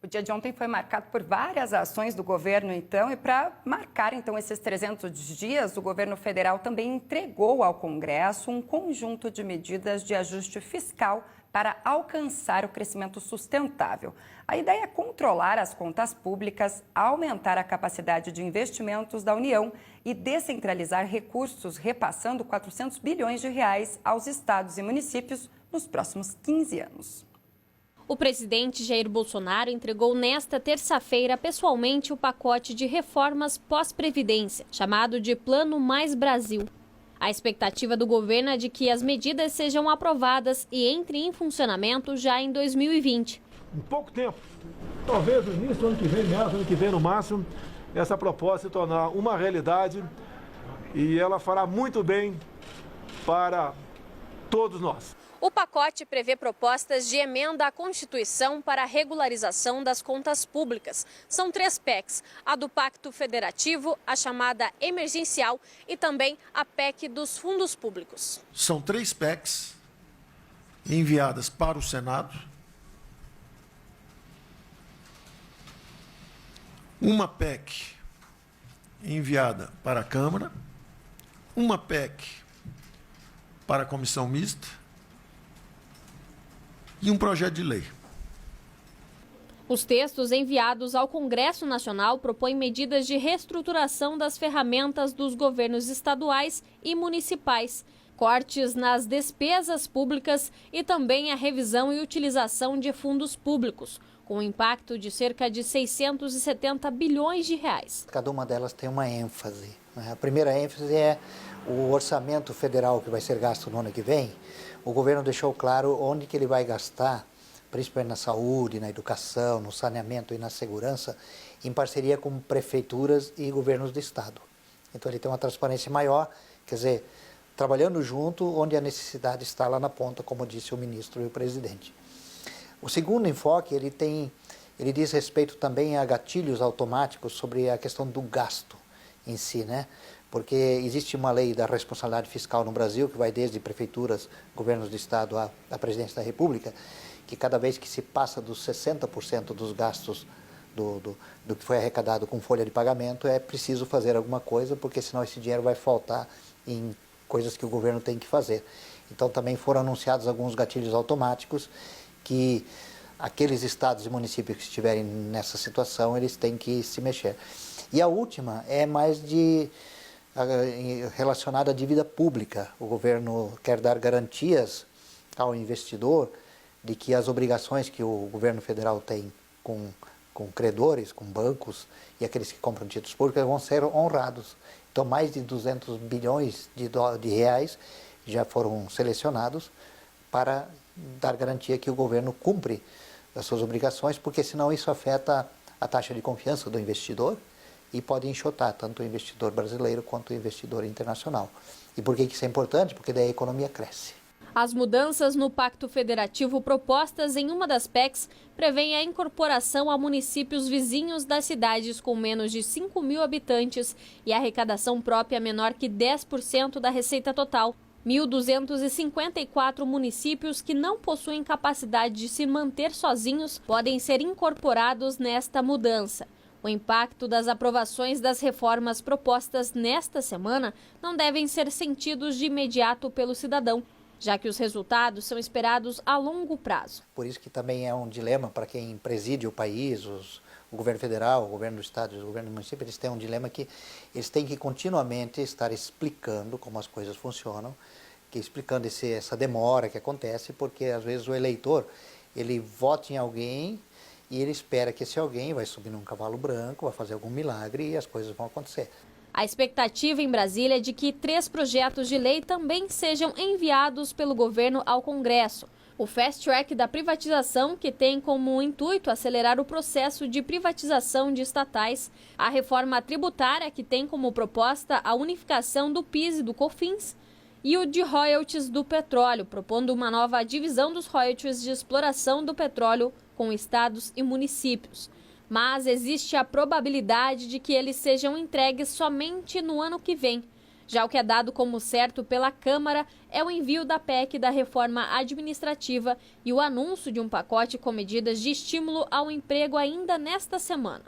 O dia de ontem foi marcado por várias ações do governo, então, e para marcar, então, esses 300 dias, o governo federal também entregou ao Congresso um conjunto de medidas de ajuste fiscal para alcançar o crescimento sustentável. A ideia é controlar as contas públicas, aumentar a capacidade de investimentos da União e descentralizar recursos, repassando 400 bilhões de reais aos estados e municípios nos próximos 15 anos. O presidente Jair Bolsonaro entregou nesta terça-feira pessoalmente o pacote de reformas pós-previdência, chamado de Plano Mais Brasil. A expectativa do governo é de que as medidas sejam aprovadas e entrem em funcionamento já em 2020. Em pouco tempo, talvez no início do ano que vem, meados do ano que vem no máximo, essa proposta se tornar uma realidade e ela fará muito bem para todos nós. O pacote prevê propostas de emenda à Constituição para a regularização das contas públicas. São 3 PECs, a do Pacto Federativo, a chamada emergencial e também a PEC dos fundos públicos. São 3 PECs enviadas para o Senado, uma PEC enviada para a Câmara, uma PEC para a Comissão Mista, e um projeto de lei. Os textos enviados ao Congresso Nacional propõem medidas de reestruturação das ferramentas dos governos estaduais e municipais, cortes nas despesas públicas e também a revisão e utilização de fundos públicos, com um impacto de cerca de 670 bilhões de reais. Cada uma delas tem uma ênfase. A primeira ênfase é o orçamento federal que vai ser gasto no ano que vem. O governo deixou claro onde que ele vai gastar, principalmente na saúde, na educação, no saneamento e na segurança, em parceria com prefeituras e governos do estado. Então ele tem uma transparência maior, quer dizer, trabalhando junto onde a necessidade está lá na ponta, como disse o ministro e o presidente. O segundo enfoque, ele diz respeito também a gatilhos automáticos sobre a questão do gasto em si, né? Porque existe uma lei da responsabilidade fiscal no Brasil, que vai desde prefeituras, governos do estado à presidência da República, que cada vez que se passa dos 60% dos gastos do que foi arrecadado com folha de pagamento, é preciso fazer alguma coisa, porque senão esse dinheiro vai faltar em coisas que o governo tem que fazer. Então também foram anunciados alguns gatilhos automáticos que aqueles estados e municípios que estiverem nessa situação, eles têm que se mexer. E a última é mais relacionada à dívida pública. O governo quer dar garantias ao investidor de que as obrigações que o governo federal tem com credores, com bancos e aqueles que compram títulos públicos vão ser honrados. Então, mais de 200 bilhões de reais já foram selecionados para dar garantia que o governo cumpre as suas obrigações, porque senão isso afeta a taxa de confiança do investidor e pode enxotar tanto o investidor brasileiro quanto o investidor internacional. E por que isso é importante? Porque daí a economia cresce. As mudanças no Pacto Federativo propostas em uma das PECs prevêem a incorporação a municípios vizinhos das cidades com menos de 5 mil habitantes e a arrecadação própria menor que 10% da receita total. 1.254 municípios que não possuem capacidade de se manter sozinhos podem ser incorporados nesta mudança. O impacto das aprovações das reformas propostas nesta semana não devem ser sentidos de imediato pelo cidadão, já que os resultados são esperados a longo prazo. Por isso que também é um dilema para quem preside o país, o governo federal, o governo do estado e o governo do município, eles têm um dilema que eles têm que continuamente estar explicando como as coisas funcionam, explicando essa demora que acontece, porque às vezes o eleitor, ele vota em alguém e ele espera que esse alguém vai subir num cavalo branco, vai fazer algum milagre e as coisas vão acontecer. A expectativa em Brasília é de que 3 projetos de lei também sejam enviados pelo governo ao Congresso. O Fast Track da privatização, que tem como intuito acelerar o processo de privatização de estatais. A reforma tributária, que tem como proposta a unificação do PIS e do COFINS. E o de royalties do petróleo, propondo uma nova divisão dos royalties de exploração do petróleo com estados e municípios. Mas existe a probabilidade de que eles sejam entregues somente no ano que vem, Já o que é dado como certo pela Câmara é o envio da PEC da reforma administrativa e o anúncio de um pacote com medidas de estímulo ao emprego ainda nesta semana.